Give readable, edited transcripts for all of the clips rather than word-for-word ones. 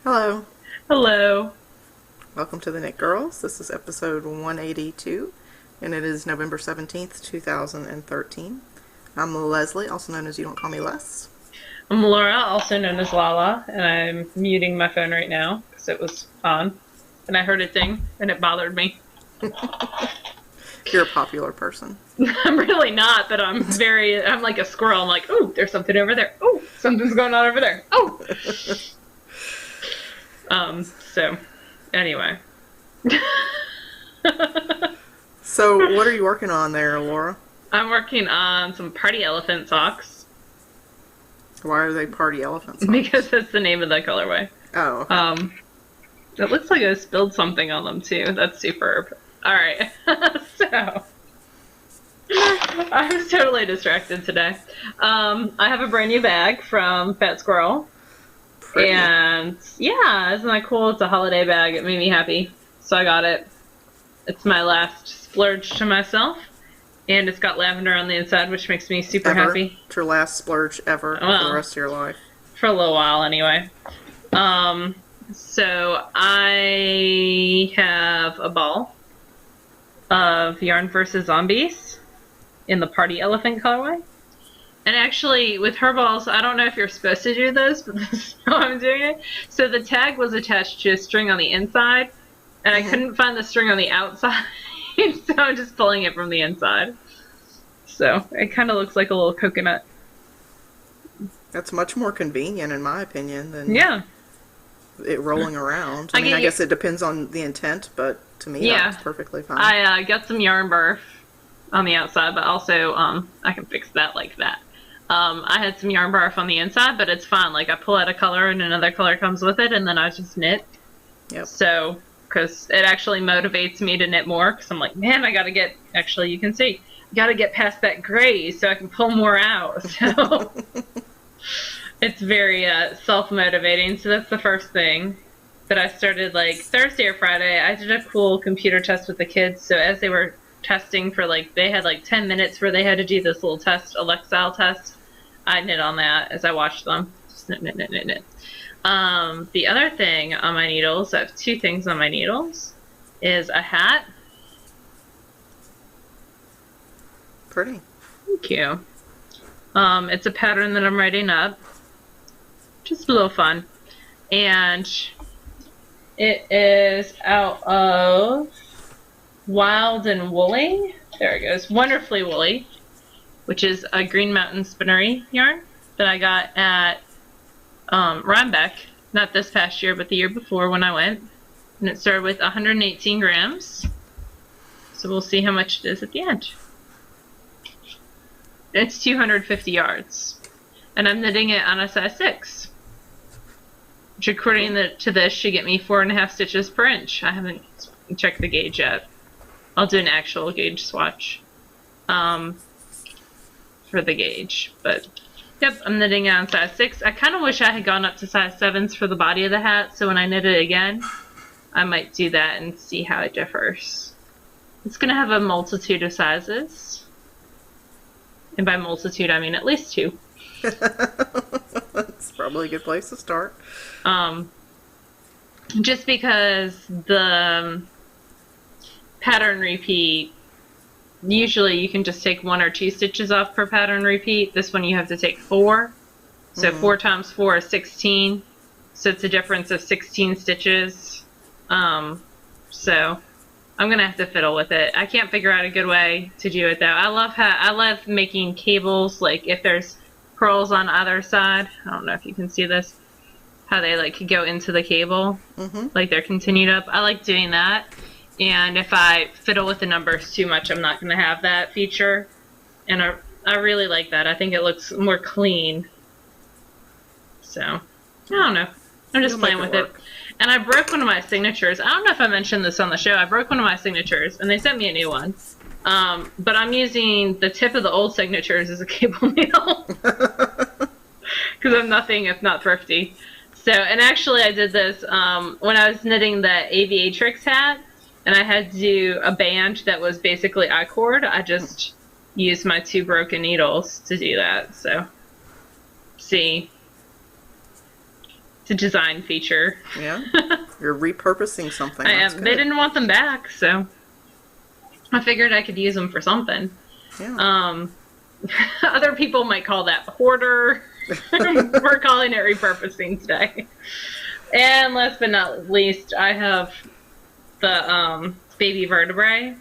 Hello, Hello. welcome to the Knit Girls. This is episode 182, and it is November 17th, 2013. I'm Leslie, also known as You Don't Call Me Les. I'm Laura, also known as Lala, and I'm muting my phone right now because it was on, and I heard it ding, and it bothered me. You're a popular person. I'm really not, but I'm like a squirrel. I'm like, oh, there's something over there. Oh, something's going on over there. Oh. So, anyway. So, what are you working on there, Laura? I'm working on some party elephant socks Why are they party elephant socks? because that's the name of the colorway. Oh, okay. It looks like I spilled something on them too. That's superb. All right. So I was totally distracted today. I have a brand new bag from Fat Squirrel. Pretty. And yeah, isn't that cool? It's a holiday bag. It made me happy. So I got it. It's my last splurge to myself. And it's got lavender on the inside, which makes me super Ever? happy. It's your last splurge ever for Well. the rest of your life. For a little while anyway. So I have a ball of Yarn vs. Zombies in the Party Elephant colorway. And actually, with her balls, I don't know if you're supposed to do this, but this is how I'm doing it. So the tag was attached to a string on the inside, and I couldn't find the string on the outside, so I'm just pulling it from the inside. So it kind of looks like a little coconut. That's much more convenient, in my opinion, than Yeah. it rolling around. I I mean, get I you- guess it depends on the intent, but to me, Yeah. that's perfectly fine. I got some yarn burf on the outside, but also I can fix that like that. I had some yarn barf on the inside, but it's fine. Like I pull out a color and another color comes with it, and then I just knit. Yep. So, because it actually motivates me to knit more, because I'm like, man, I gotta get. Actually, you can see, gotta get past that gray so I can pull more out. So it's very self-motivating. So that's the first thing. But I started like Thursday or Friday. I did a cool computer test with the kids. So as they were testing for they had like 10 minutes where they had to do this little test, a Lexile test. I knit on that as I watched them. Just knit, knit, knit, knit, knit. The other thing on my needles, I have two things on my needles, is a hat. Pretty. Thank you. It's a pattern that I'm writing up. Just a little fun. And it is out of Wild and Woolly. There it goes. Wonderfully Woolly, which is a Green Mountain Spinnery yarn that I got at Rhinebeck, not this past year, but the year before when I went. And it started with 118 grams. So we'll see how much it is at the end. It's 250 yards. And I'm knitting it on a size 6. Which according to this should get me 4.5 stitches per inch. I haven't checked the gauge yet. I'll do an actual gauge swatch for the gauge. But, yep, I'm knitting it on size 6. I kind of wish I had gone up to size 7s for the body of the hat, so when I knit it again, I might do that and see how it differs. It's going to have a multitude of sizes. And by multitude, I mean at least 2. That's probably a good place to start. Just because the pattern repeat, usually you can just take 1 or 2 stitches off per pattern repeat. This one you have to take 4. So 4 times 4 is 16. So it's a difference of 16 stitches. So I'm gonna have to fiddle with it. I can't figure out a good way to do it though. I love making cables, like if there's purls on either side. I don't know if you can see this. How they like go into the cable, like they're continued up. I like doing that. And if I fiddle with the numbers too much, I'm not going to have that feature. And I really like that. I think it looks more clean. So, I don't know. I'm just playing with it. And I broke one of my signatures. I don't know if I mentioned this on the show. I broke one of my signatures, and they sent me a new one. But I'm using the tip of the old signatures as a cable needle. Because I'm nothing if not thrifty. So, and actually I did this when I was knitting the aviatrix hat, and I had to do a band that was basically I-cord. I just used my 2 broken needles to do that. So, see It's a design feature. Yeah. You're repurposing something. I That's am. good. They didn't want them back, so I figured I could use them for something. Yeah. Other people might call that hoarder. We're calling it repurposing today. And last but not least, I have the baby vertebrae,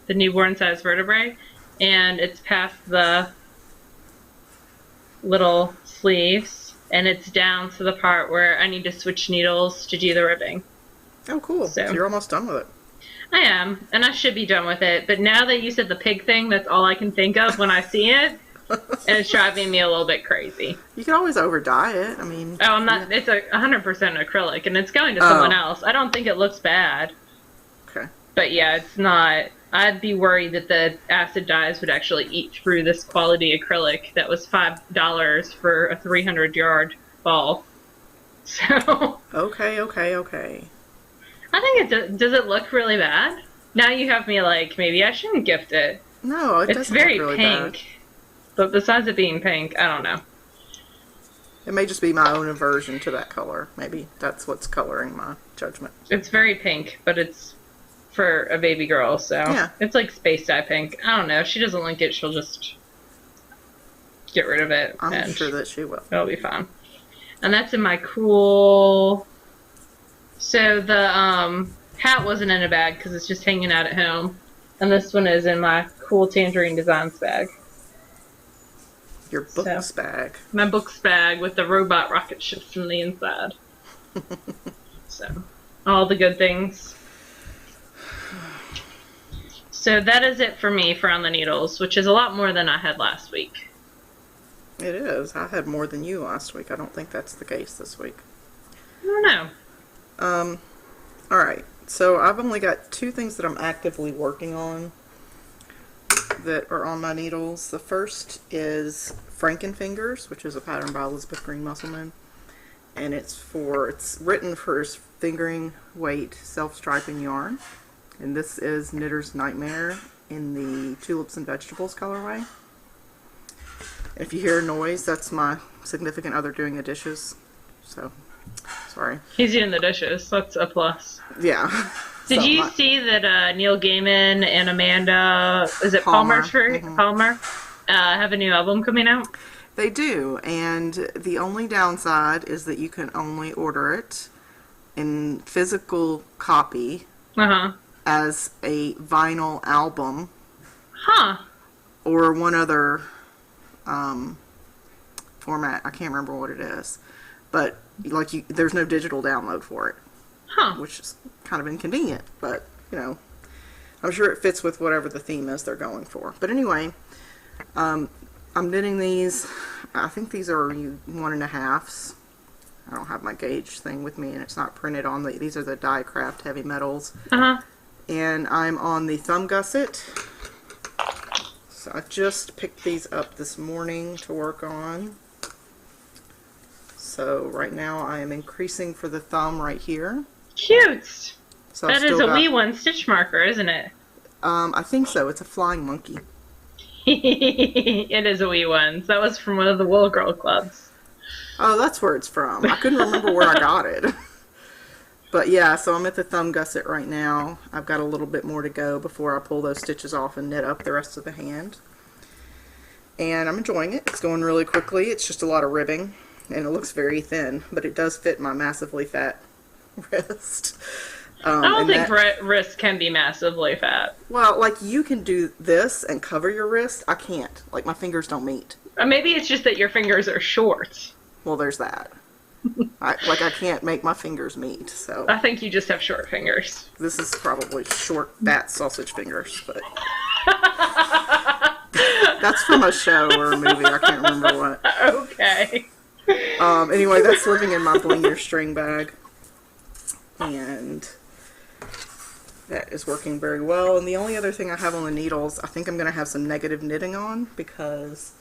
the newborn size vertebrae, and it's past the little sleeves, and it's down to the part where I need to switch needles to do the ribbing. Oh, cool. So you're almost done with it. I am, and I should be done with it, but now that you said the pig thing, that's all I can think of when I see it, and it's driving me a little bit crazy. You can always over-dye it, I mean... Oh, I'm not, it's 100% acrylic, and it's going to someone else. I don't think it looks bad. Okay. But yeah, it's not... I'd be worried that the acid dyes would actually eat through this quality acrylic that was $5 for a 300-yard ball. So... Okay. I think does it look really bad? Now you have me like, maybe I shouldn't gift it. No, it doesn't look really bad. It's very pink. But besides it being pink, I don't know. It may just be my own aversion to that color. Maybe that's what's coloring my judgment. It's very pink, but it's for a baby girl, so... Yeah. It's like space dye pink. I don't know. If she doesn't like it, she'll just get rid of it. I'm sure that she will. It'll be fine. And that's in my cool... So the hat wasn't in a bag because it's just hanging out at home. And this one is in my cool Tangerine Designs bag. Your books bag. My books bag with the robot rocket ships in the inside. So, all the good things. So that is it for me for On the Needles, which is a lot more than I had last week. It is. I had more than you last week. I don't think that's the case this week. I don't know. Alright, so I've only got 2 things that I'm actively working on that are on my needles. The first is Frankenfingers, which is a pattern by Elizabeth Green Musselman, and it's written for fingering weight self-striping yarn, and this is Knitter's Nightmare in the Tulips and Vegetables colorway. And if you hear a noise, that's my significant other doing the dishes, so... Sorry. He's eating the dishes. That's a plus. Yeah. Did you see that Neil Gaiman and Amanda, is it Palmer? Palmer, have a new album coming out? They do, and the only downside is that you can only order it in physical copy as a vinyl album. Huh. Or one other format. I can't remember what it is. But there's no digital download for it, which is kind of inconvenient. But I'm sure it fits with whatever the theme is they're going for. But anyway, I'm knitting these. I think these are 1.5s. I don't have my gauge thing with me, and it's not printed on these are the Die-Craft Heavy Metals. And I'm on the thumb gusset. So I just picked these up this morning to work on. So right now I am increasing for the thumb right here. Cute! So that is a wee one stitch marker, isn't it? I think so. It's a flying monkey. It is a wee one. That was from one of the Wool Girl clubs. Oh, that's where it's from. I couldn't remember where I got it. But yeah, so I'm at the thumb gusset right now. I've got a little bit more to go before I pull those stitches off and knit up the rest of the hand. And I'm enjoying it. It's going really quickly. It's just a lot of ribbing. And it looks very thin, but it does fit my massively fat wrist. I don't think wrists can be massively fat. Well, you can do this and cover your wrist. I can't. My fingers don't meet. Maybe it's just that your fingers are short. Well, there's that. I can't make my fingers meet, so... I think you just have short fingers. This is probably short, fat sausage fingers, but... That's from a show or a movie. I can't remember what. Okay. Anyway, that's living in my Bling Your String bag. And that is working very well. And the only other thing I have on the needles, I think I'm going to have some negative knitting on because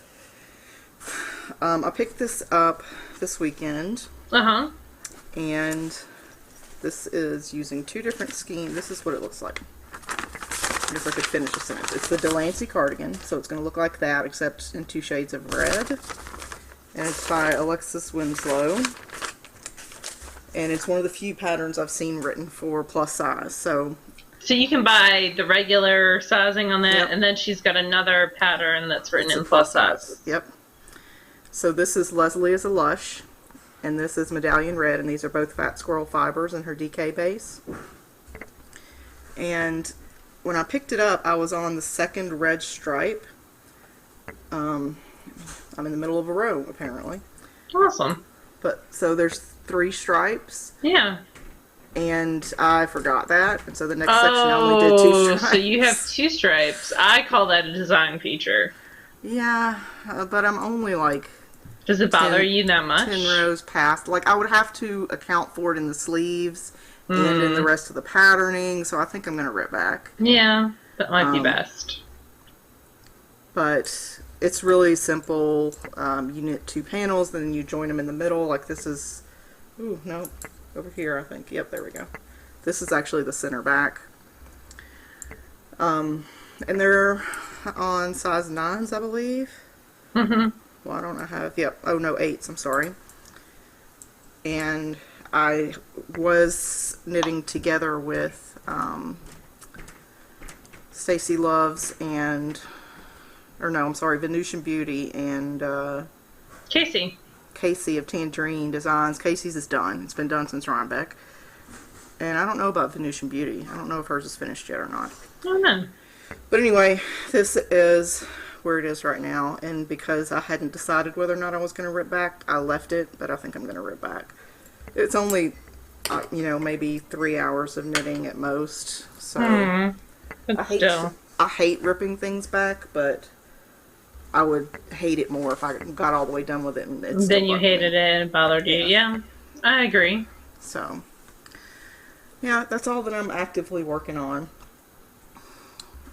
I picked this up this weekend. And this is using 2 different schemes. This is what it looks like. I guess I could finish the sentence. It's the Delancey cardigan, so it's going to look like that, except in 2 shades of red. And it's by Alexis Winslow. And it's one of the few patterns I've seen written for plus size. So you can buy the regular sizing on that, yep. and then she's got another pattern that's written in plus size. Yep. So this is Leslie is a Lush, and this is Medallion Red, and these are both Fat Squirrel fibers in her DK base. And when I picked it up, I was on the second red stripe. I'm in the middle of a row, apparently. Awesome. But so there's 3 stripes. Yeah. And I forgot that, and so the next section I only did 2 stripes. So you have 2 stripes. I call that a design feature. Yeah, but I'm only like... Does it bother you that much? 10 rows past. Like, I would have to account for it in the sleeves and in the rest of the patterning, so I think I'm going to rip back. Yeah, that might be best. But it's really simple. You knit 2 panels, then you join them in the middle. Like, this is... Ooh, no. Over here, I think. Yep, there we go. This is actually the center back. And they're on size 9s, I believe. Mm-hmm. Well, I don't know how... Yep. Oh, no, 8s. I'm sorry. And I was knitting together with Stacy Loves and... Or no, I'm sorry, Venusian Beauty and... Casey of Tangerine Designs. Casey's is done. It's been done since Rhinebeck. And I don't know about Venusian Beauty. I don't know if hers is finished yet or not. Oh, no. But anyway, this is where it is right now. And because I hadn't decided whether or not I was going to rip back, I left it. But I think I'm going to rip back. It's only, you know, maybe 3 hours of knitting at most. So I hate ripping things back, but... I would hate it more if I got all the way done with it. And then you hated it and it bothered you. Yeah, I agree. So, yeah, that's all that I'm actively working on.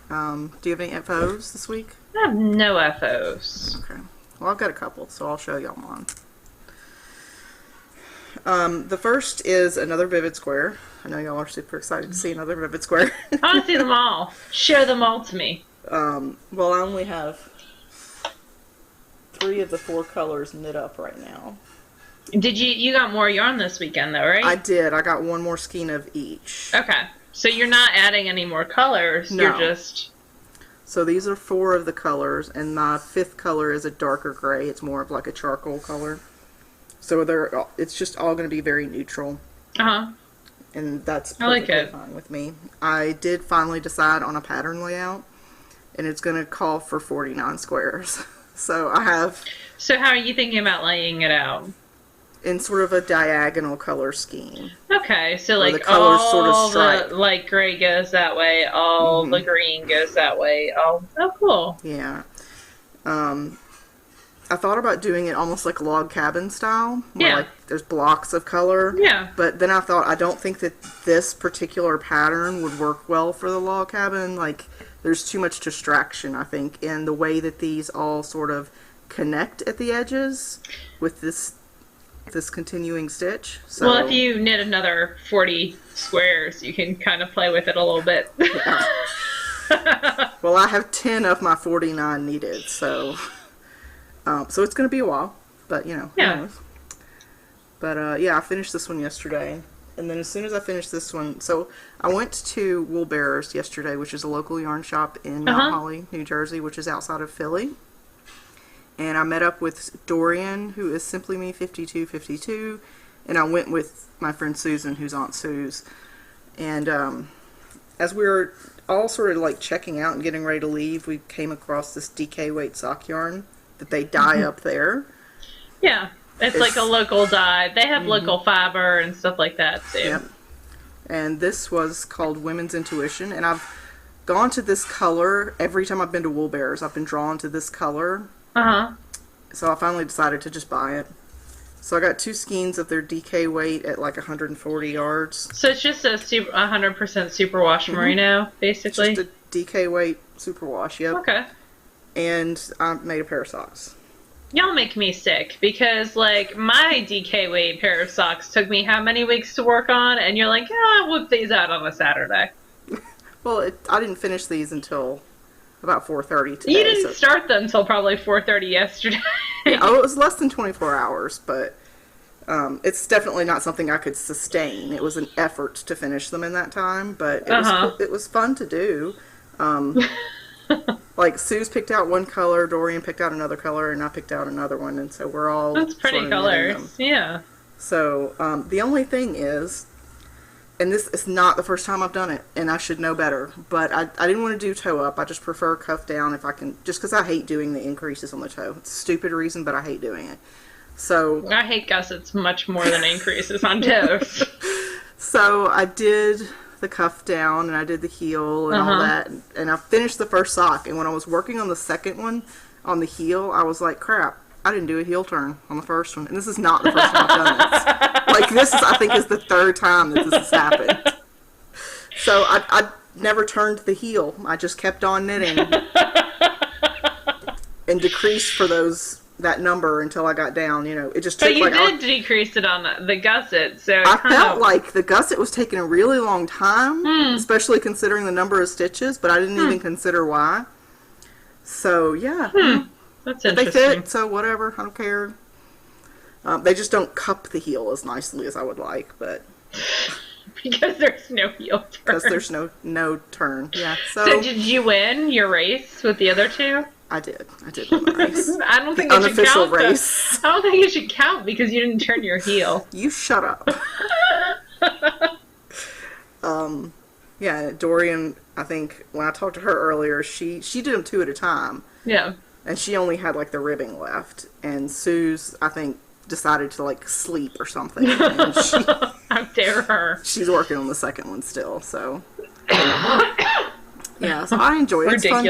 Do you have any FOs this week? I have no FOs. Okay. Well, I've got a couple, so I'll show y'all mine. The first is another Vivid Square. I know y'all are super excited to see another Vivid Square. I want to see them all. Show them all to me. Well, I only have 3 of the 4 colors knit up right now. Did you got more yarn this weekend though, right? I did. I got 1 more skein of each. Okay. So you're not adding any more colors. No. You're just... So these are 4 of the colors, and my 5th color is a darker gray. It's more of like a charcoal color. So it's just all going to be very neutral. Uh-huh. And that's perfectly fine with me. I did finally decide on a pattern layout, and it's going to call for 49 squares. So I have... So how are you thinking about laying it out? In sort of a diagonal color scheme. Okay, so like the colors sort of stripe. The light gray goes that way, all the green goes that way. Oh, cool. Yeah. I thought about doing it almost like log cabin style. Where like there's blocks of color. Yeah. But then I thought, I don't think that this particular pattern would work well for the log cabin. Like... There's too much distraction, I think, in the way that these all sort of connect at the edges with this continuing stitch. So, well, if you knit another 40 squares, you can kind of play with it a little bit. Yeah. Well, I have 10 of my 49 needed, so it's going to be a while, but you know. Yeah. But yeah, I finished this one yesterday. And then as soon as I finished this one, so I went to Wool Bearers yesterday, which is a local yarn shop in Mount Holly, New Jersey, which is outside of Philly. And I met up with Dorian, who is Simply Me 5252, and I went with my friend Susan, who's Aunt Suze. And as we were all sort of like checking out and getting ready to leave, we came across this DK weight sock yarn that they dye up there. Yeah. It's like a local dye. They have local fiber and stuff like that, too. Yep. And this was called Women's Intuition. And I've gone to this color every time I've been to Wool Bearers. I've been drawn to this color. Uh-huh. So I finally decided to just buy it. So I got 2 skeins of their DK weight at like 140 yards. So it's just a 100% superwash merino, basically? Just a DK weight superwash, yep. Okay. And I made a pair of socks. Y'all make me sick, because, like, my DK weight pair of socks took me how many weeks to work on, and you're like, I'll whip these out on a Saturday. Well, I didn't finish these until about 4:30 today. You didn't start them until probably 4:30 yesterday. Yeah, it was less than 24 hours, but It's definitely not something I could sustain. It was an effort to finish them in that time, but it was fun to do. Like Sue's picked out one color, Dorian picked out another color, and I picked out another one, and so we're all That's pretty colors. Yeah. So the only thing is, and this is not the first time I've done it, and I should know better, but I didn't want to do toe up. I just prefer cuff down if I can, just because I hate doing the increases on the toe. It's a stupid reason, but I hate doing it. So I hate gussets much more than increases on toes. So I did the cuff down and I did the heel and all that, and I finished the first sock, and when I was working on the second one on the heel, I was like, crap, I didn't do a heel turn on the first one, and this is not the first time I've done this. Like, this is, I think, is the third time that this has happened. So I never turned the heel. I just kept on knitting and decreased for that number until I got down. You know, it just took. But you did decrease it on the gusset, so I felt like the gusset was taking a really long time, especially considering the number of stitches. But I didn't even consider why. So yeah, that's interesting. They fit, so whatever. I don't care. They just don't cup the heel as nicely as I would like, but because there's no heel turn. Because there's no turn. Yeah. So did you win your race with the other two? I did win the race. I don't think the it should unofficial count. Race. I don't think it should count because you didn't turn your heel. You shut up. Yeah, Dorian, I think when I talked to her earlier, she did them 2 at a time. Yeah. And she only had like the ribbing left. And Sue's, I think, decided to like sleep or something. And how dare her? She's working on the second one still, so. Yeah, so I enjoy it. It's fun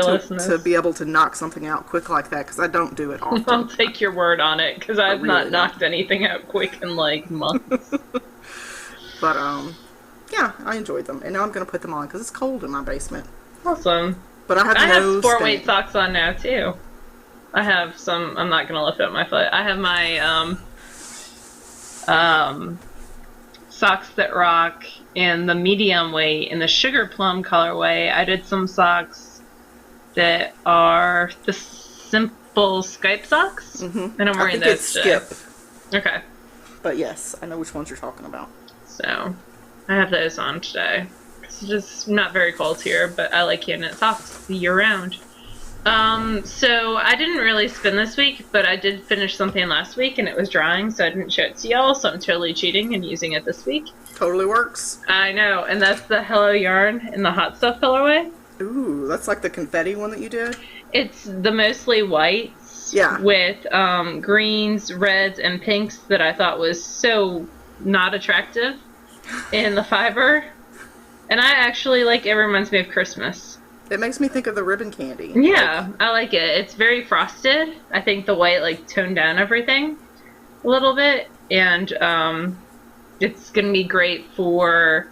to be able to knock something out quick like that, because I don't do it often. I'll take your word on it, because I've really not knocked anything out quick in like months. But yeah, I enjoyed them, and now I'm going to put them on because it's cold in my basement. Awesome. But I have sport weight socks on now too. I have some. I'm not going to lift up my foot. I have my socks that rock in the medium weight, in the sugar plum colorway. I did some socks that are the simple Skype socks, and I'm wearing those today. Skip. Okay. But yes, I know which ones you're talking about. So, I have those on today. It's just not very cold here, but I like knit socks year round. So I didn't really spin this week, but I did finish something last week, and it was drying, so I didn't show it to y'all, so I'm totally cheating and using it this week. Totally works. I know, and that's the Hello Yarn in the Hot Stuff colorway. Ooh, that's like the confetti one that you did? It's the mostly whites with greens, reds, and pinks that I thought was so not attractive in the fiber. And I actually like it. Reminds me of Christmas. It makes me think of the ribbon candy. Yeah, I like it. It's very frosted. I think the white like toned down everything a little bit, and it's gonna be great for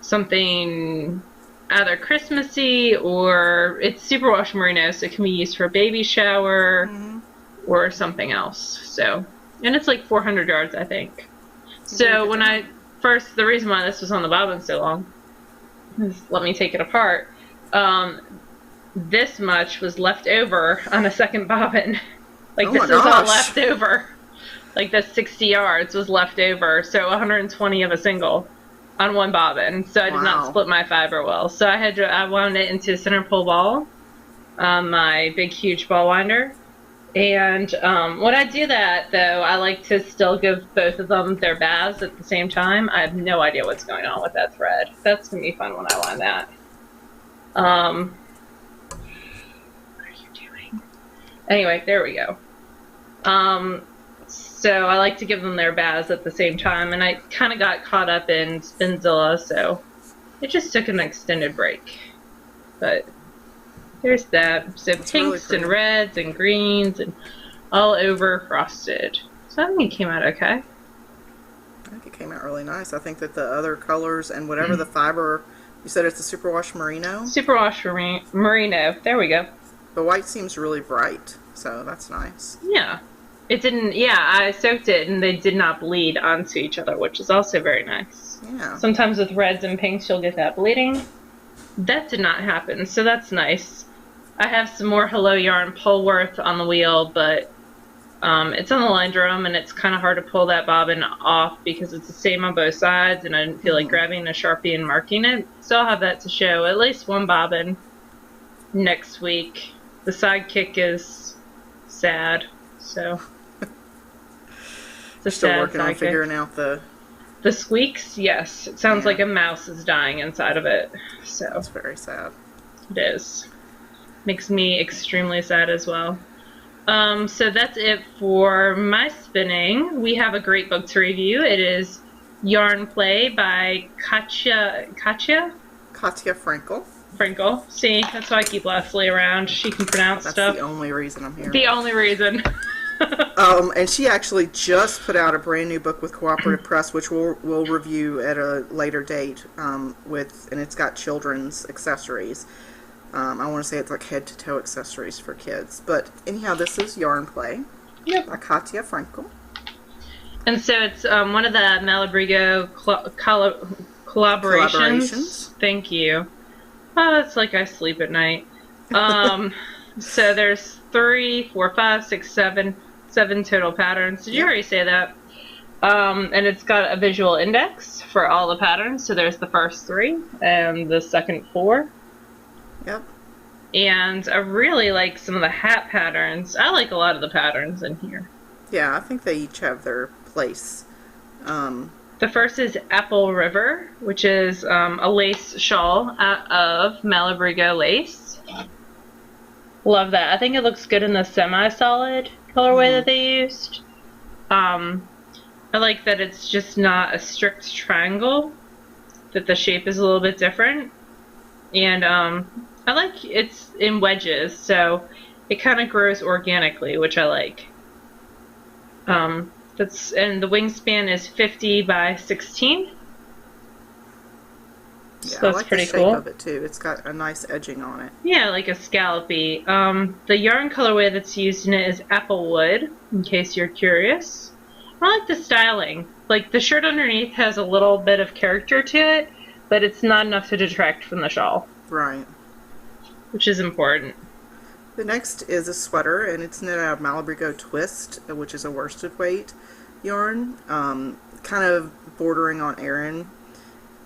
something either Christmassy, or it's superwash merino, so it can be used for a baby shower or something else. So, and it's like 400 yards, I think. So when the reason why this was on the bobbin so long is, let me take it apart. This much was left over on a second bobbin. Like, this is all left over. Like, the 60 yards was left over, so 120 of a single on one bobbin. So I did not split my fiber well. So I wound it into a center pole ball, my big huge ball winder. And when I do that, though, I like to still give both of them their baths at the same time. I have no idea what's going on with that thread. That's going to be fun when I wind that. What are you doing? Anyway, there we go. So I like to give them their baths at the same time, and I kind of got caught up in Spinzilla, so it just took an extended break. But there's that. So that's pinks really and reds and greens and all over frosted. So I think it came out okay. I think it came out really nice. I think that the other colors and whatever the fiber, you said it's the superwash merino? Superwash merino. There we go. The white seems really bright, so that's nice. Yeah. It didn't, I soaked it and they did not bleed onto each other, which is also very nice. Yeah. Sometimes with reds and pinks you'll get that bleeding. That did not happen, so that's nice. I have some more Hello Yarn Polworth on the wheel, but It's on the line drum, and it's kind of hard to pull that bobbin off because it's the same on both sides, and I didn't feel like grabbing a Sharpie and marking it. So I'll have that to show at least one bobbin next week. The sidekick is sad, so it's a Still sad working on sidekick. figuring out the squeaks. Yes, it sounds like a mouse is dying inside of it. So that's very sad. It is. Makes me extremely sad as well. So that's it for my spinning. We have a great book to review. It is Yarn Play by Katja Frankel. See, that's why I keep Leslie around. She can pronounce stuff. That's the only reason I'm here. The only reason. And she actually just put out a brand new book with Cooperative Press, which we'll review at a later date. And it's got children's accessories. I want to say it's like head-to-toe accessories for kids. But anyhow, this is Yarn Play by Katja Frankel. And so it's one of the Malabrigo collaborations. Thank you. Oh, it's like I sleep at night. So there's 3, 4, 5, 6, 7 total patterns. Did you already say that? And it's got a visual index for all the patterns. So there's the first 3 and the second 4. Yep. And I really like some of the hat patterns. I like a lot of the patterns in here. Yeah, I think they each have their place. The first is Apple River, which is a lace shawl out of Malabrigo lace. Love that. I think it looks good in the semi-solid colorway that they used. I like that it's just not a strict triangle, that the shape is a little bit different. And I like it's in wedges, so it kind of grows organically, which I like. And the wingspan is 50 by 16. So that's I like pretty the shape cool. of it too. It's got a nice edging on it. Yeah, like a scallopy. The yarn colorway that's used in it is Applewood, in case you're curious. I like the styling. Like, the shirt underneath has a little bit of character to it, but it's not enough to detract from the shawl. Right. Which is important. The next is a sweater, and it's knit out of Malabrigo Twist, which is a worsted weight yarn, kind of bordering on Aran.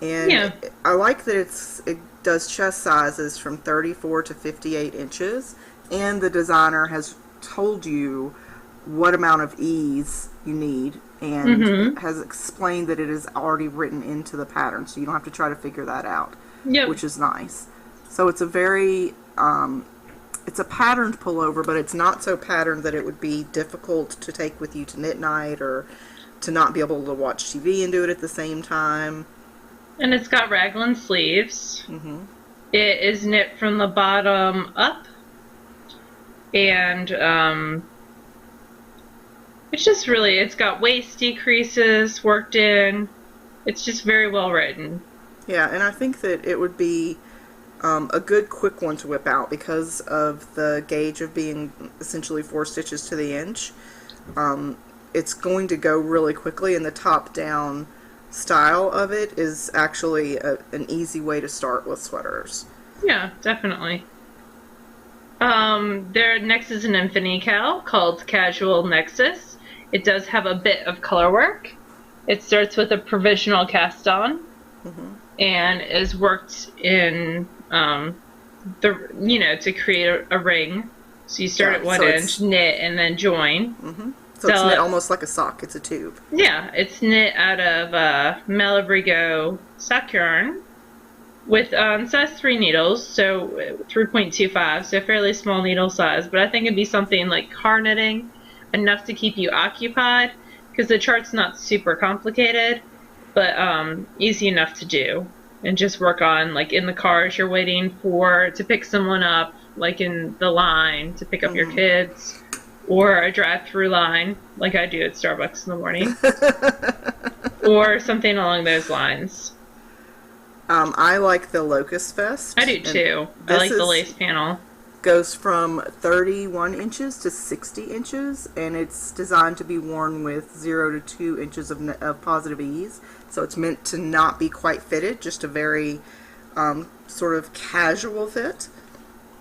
And I like that it does chest sizes from 34 to 58 inches, and the designer has told you what amount of ease you need, and has explained that it is already written into the pattern, so you don't have to try to figure that out, which is nice. So it's a very, it's a patterned pullover, but it's not so patterned that it would be difficult to take with you to knit night or to not be able to watch TV and do it at the same time. And it's got raglan sleeves. It is knit from the bottom up. And it's just really, it's got waist decreases worked in. It's just very well written. Yeah, and I think that it would be a good quick one to whip out because of the gauge of being essentially 4 stitches to the inch. It's going to go really quickly, and the top-down style of it is actually an easy way to start with sweaters. Yeah, definitely. There next is an infinity cowl called Casual Nexus. It does have a bit of color work. It starts with a provisional cast on and is worked in to create a ring. So you start at 1 inch, knit, and then join. So it's knit almost like a sock. It's a tube. Yeah, it's knit out of Malabrigo sock yarn with size 3 needles, so 3.25, so fairly small needle size. But I think it'd be something like car knitting, enough to keep you occupied, because the chart's not super complicated, but easy enough to do. And just work on, like, in the car as you're waiting to pick someone up, like in the line to pick up your kids. Or a drive-through line, like I do at Starbucks in the morning. Or something along those lines. I like the Locust Vest. I do too. I like the lace panel. Goes from 31 inches to 60 inches, and it's designed to be worn with 0 to 2 inches of positive ease. So it's meant to not be quite fitted, just a very sort of casual fit.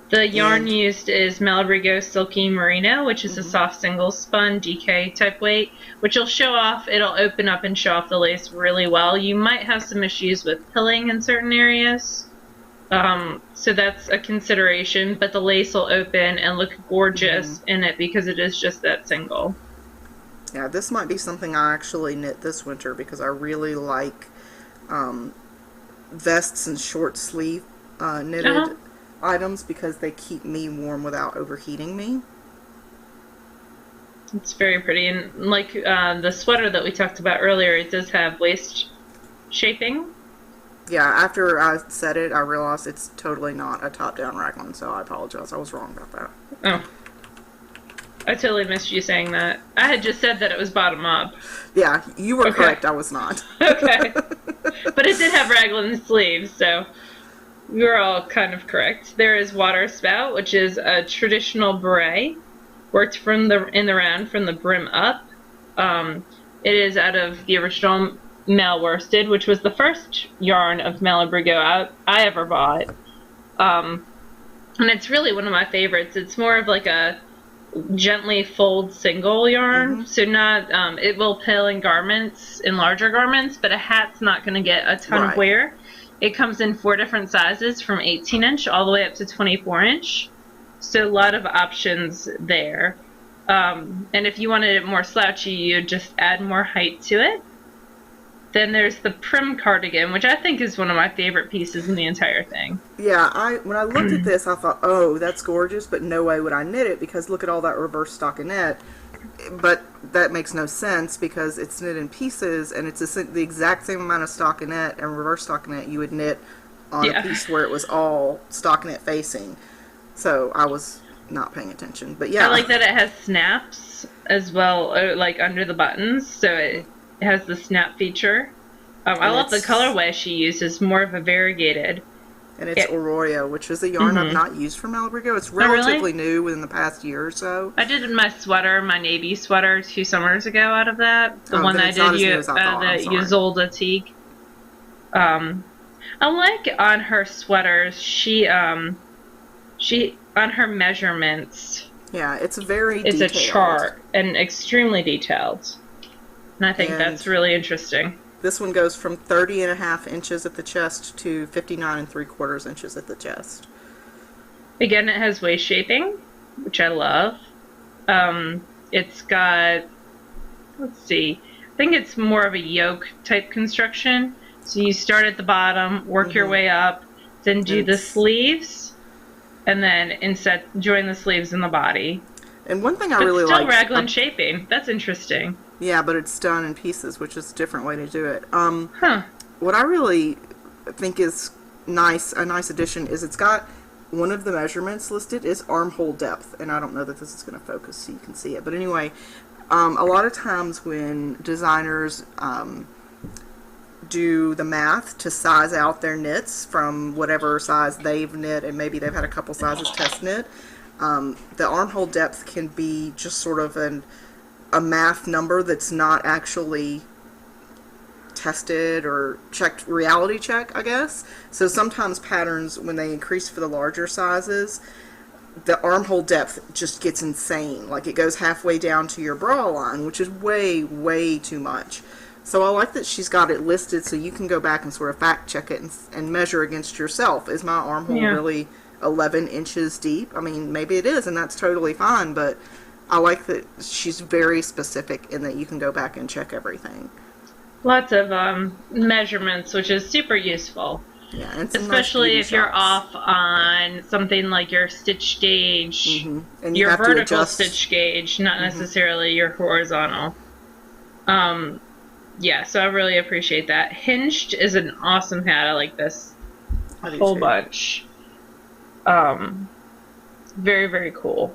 The yarn And used is Malabrigo Silky Merino, which is a soft single spun DK type weight, which will show off, it'll open up and show off the lace really well. You might have some issues with pilling in certain areas, so that's a consideration, but the lace will open and look gorgeous in it because it is just that single. yeah, this might be something I actually knit this winter because I really like vests and short sleeve knitted items because they keep me warm without overheating me. It's very pretty, and like the sweater that we talked about earlier, it does have waist shaping. Yeah, after I said it, I realized it's totally not a top-down raglan, so I apologize. I was wrong about that. Oh. I totally missed you saying that. I had just said that it was bottom up. Yeah, you were correct. I was not. Okay. But it did have raglan sleeves, so we were all kind of correct. There is water spout, which is a traditional beret, worked in the round from the brim up. It is out of the original male worsted, which was the first yarn of Malabrigo I ever bought. And it's really one of my favorites. It's more of like a gently fold single yarn, so not it will pill in garments, in larger garments, but a hat's not going to get a ton of wear. It comes in 4 different sizes from 18-inch all the way up to 24-inch, so a lot of options there. And if you wanted it more slouchy, you'd just add more height to it. Then there's the prim cardigan, which I think is one of my favorite pieces in the entire thing. Yeah, when I looked at this, I thought, oh, that's gorgeous, but no way would I knit it because look at all that reverse stockinette. But that makes no sense because it's knit in pieces, and it's the exact same amount of stockinette and reverse stockinette you would knit on a piece where it was all stockinette facing. So I was not paying attention, but yeah. I like that it has snaps as well, like under the buttons, so it has the snap feature. I love the colorway she uses, more of a variegated. And it's Aurora, which is a yarn I've not used from Malabrigo. It's relatively new within the past year or so. I did my sweater, my navy sweater, 2 summers ago out of that. The one that I did, the Ysolda teak. I like on her sweaters, she on her measurements. Yeah, it's very detailed. It's a chart and extremely detailed. And I think that's really interesting. This one goes from 30.5 inches at the chest to 59.75 inches at the chest. Again, it has waist shaping, which I love. It's got, let's see, I think it's more of a yoke type construction. So you start at the bottom, work your way up, then do the sleeves, and then join the sleeves in the body. And one thing I really like... It's still raglan shaping. That's interesting. Yeah, but it's done in pieces, which is a different way to do it. What I really think is a nice addition is it's got one of the measurements listed is armhole depth, and I don't know that this is going to focus so you can see it. But anyway, a lot of times when designers do the math to size out their knits from whatever size they've knit, and maybe they've had a couple sizes test knit, the armhole depth can be just sort of a math number that's not actually tested or reality check, I guess. So sometimes patterns, when they increase for the larger sizes, the armhole depth just gets insane. Like it goes halfway down to your bra line, which is way, way too much. So I like that she's got it listed so you can go back and sort of fact check it and measure against yourself. Is my armhole really 11 inches deep? I mean, maybe it is, and that's totally fine, but I like that she's very specific in that you can go back and check everything. Lots of measurements, which is super useful. Yeah, and especially if you're off on something like your stitch gauge, and your vertical stitch gauge, not necessarily your horizontal. Yeah, so I really appreciate that. Hinged is an awesome hat. I like this a whole bunch. Very, very cool.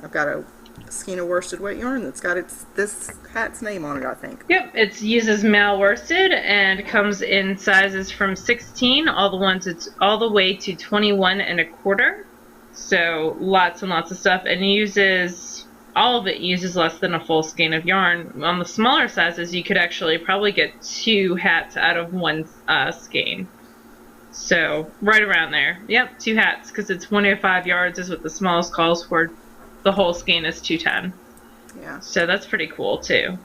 I've got a skein of worsted weight yarn that's got this hat's name on it, I think. Yep, it uses male worsted and comes in sizes from 16 all the way to 21.25. So lots and lots of stuff, and all of it uses less than a full skein of yarn. On the smaller sizes, you could actually probably get 2 hats out of one skein. So right around there. Yep, 2 hats, because it's 105 yards is what the smallest calls for. The whole skein is 210. Yeah. So that's pretty cool too.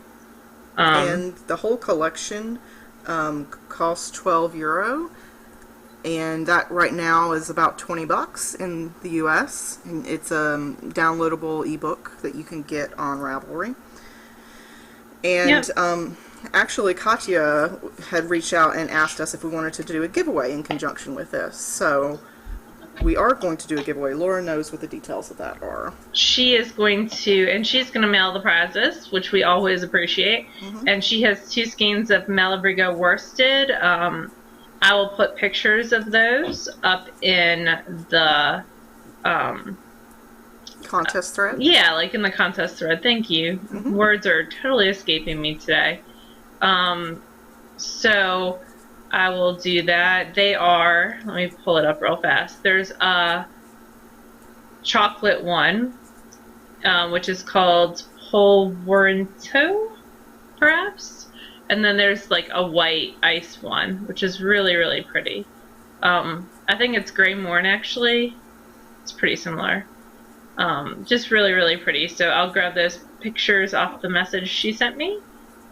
And the whole collection costs €12, and that right now is about $20 in the US. And it's a downloadable ebook that you can get on Ravelry. And actually, Katya had reached out and asked us if we wanted to do a giveaway in conjunction with this. So we are going to do a giveaway. Laura knows what the details of that are. She is going to, and she's going to mail the prizes, which we always appreciate. Mm-hmm. And she has 2 skeins of Malabrigo worsted. I will put pictures of those up in the contest thread? Yeah, like in the contest thread. Thank you. Mm-hmm. Words are totally escaping me today. So I will do that. They are, let me pull it up real fast. There's a chocolate one, which is called Polvorinto, perhaps. And then there's like a white ice one, which is really, really pretty. I think it's Gray Morn, actually. It's pretty similar. Just really, really pretty. So I'll grab those pictures off the message she sent me.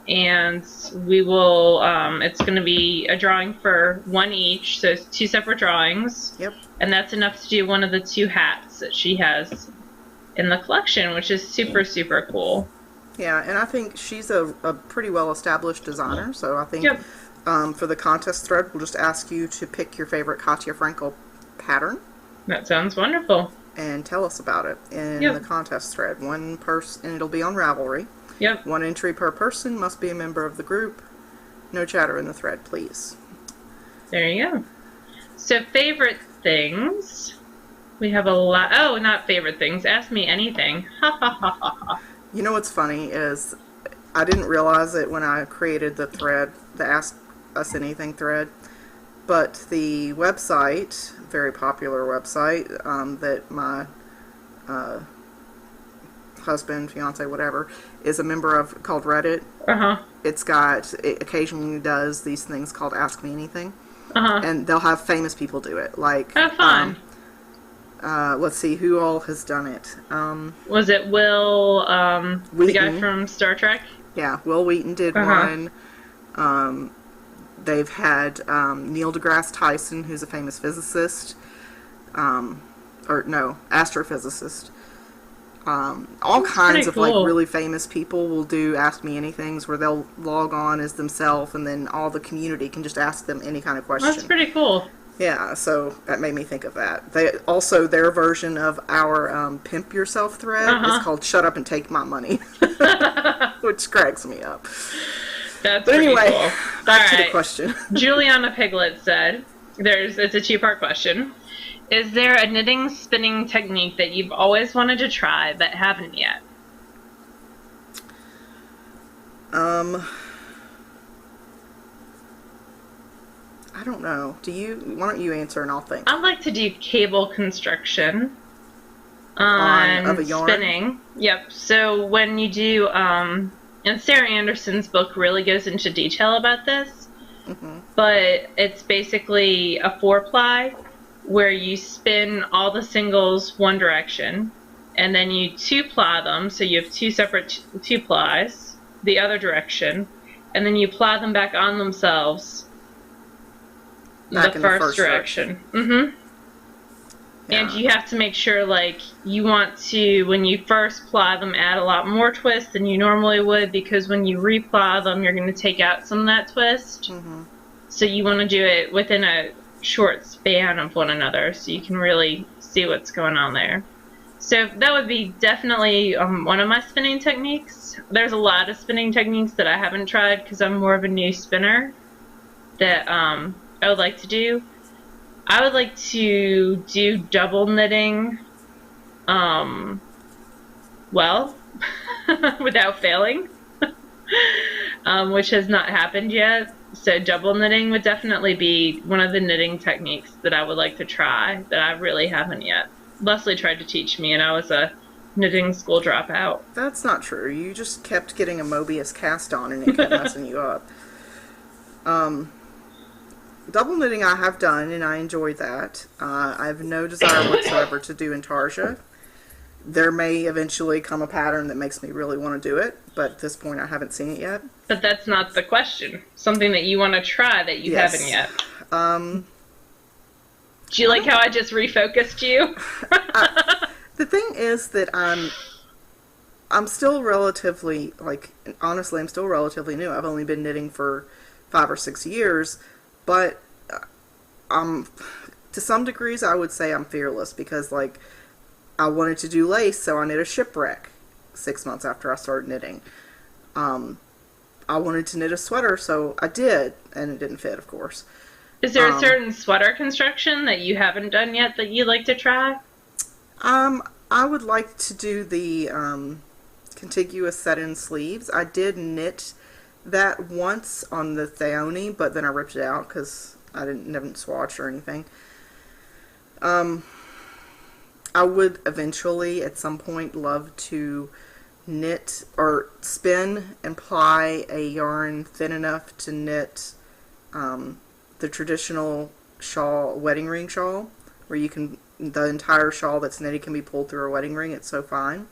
And we will, it's going to be a drawing for 1 each. So it's 2 separate drawings. Yep. And that's enough to do one of the 2 hats that she has in the collection, which is super, super cool. Yeah, and I think she's a pretty well-established designer. So I think for the contest thread, we'll just ask you to pick your favorite Katya Frankel pattern. That sounds wonderful. And tell us about it in the contest thread. One person, and it'll be on Ravelry. Yep. 1 entry per person, must be a member of the group. No chatter in the thread, please. There you go. So favorite things. We have a lot. Oh, not favorite things. Ask me anything. Ha ha ha ha ha. You know what's funny is I didn't realize it when I created the thread, the Ask Us Anything thread. But the website, very popular website, that my husband, fiance, whatever, is a member of, called Reddit. It occasionally does these things called Ask Me Anything. And they'll have famous people do it. Like, fun. Let's see, who all has done it? Was it Will, the guy from Star Trek? Yeah, Will Wheaton did one. They've had Neil deGrasse Tyson, who's a famous physicist, astrophysicist. All kinds of like really famous people will do Ask Me Anythings, where they'll log on as themselves, and then all the community can just ask them any kind of question. That's pretty cool. Yeah, so that made me think of that. They also, their version of our Pimp Yourself thread is called Shut Up and Take My Money, which cracks me up. That's but anyway, cool. Back to the question. Juliana Piglet said, it's a 2-part question. Is there a knitting spinning technique that you've always wanted to try but haven't yet? I don't know. Why don't you answer and I'll think. I'd like to do cable construction on a yarn? Spinning. Yep. So when you do, and Sarah Anderson's book really goes into detail about this, but it's basically a 4-ply where you spin all the singles one direction, and then you 2-ply them, so you have 2 separate 2-plies, the other direction, and then you ply them back on themselves back the first direction. Yeah. And you have to make sure, like, you want to, when you first ply them, add a lot more twist than you normally would, because when you reply them, you're going to take out some of that twist. So you want to do it within a short span of one another, so you can really see what's going on there. So that would be definitely one of my spinning techniques. There's a lot of spinning techniques that I haven't tried because I'm more of a new spinner that I would like to do. I would like to do double knitting, without failing, which has not happened yet. So double knitting would definitely be one of the knitting techniques that I would like to try that I really haven't yet. Leslie tried to teach me, and I was a knitting school dropout. That's not true. You just kept getting a Mobius cast on, and it kept messing you up. double knitting I have done, and I enjoyed that. I have no desire whatsoever to do intarsia. There may eventually come a pattern that makes me really want to do it, but at this point I haven't seen it yet. But that's not the question. Something that you want to try that you haven't yet. Do you like how I just refocused you? The thing is that I'm still relatively, honestly, I'm still relatively new. I've only been knitting for 5 or 6 years, but to some degrees I would say I'm fearless because, I wanted to do lace, so I knit a shipwreck 6 months after I started knitting. I wanted to knit a sweater, so I did, and it didn't fit, of course. Is there a certain sweater construction that you haven't done yet that you'd like to try? I would like to do the contiguous set-in sleeves. I did knit that once on the Thaoni, but then I ripped it out because I didn't swatch or anything. I would eventually, at some point, love to knit or spin and ply a yarn thin enough to knit the traditional shawl, wedding ring shawl, where the entire shawl that's knitted can be pulled through a wedding ring. It's so fine.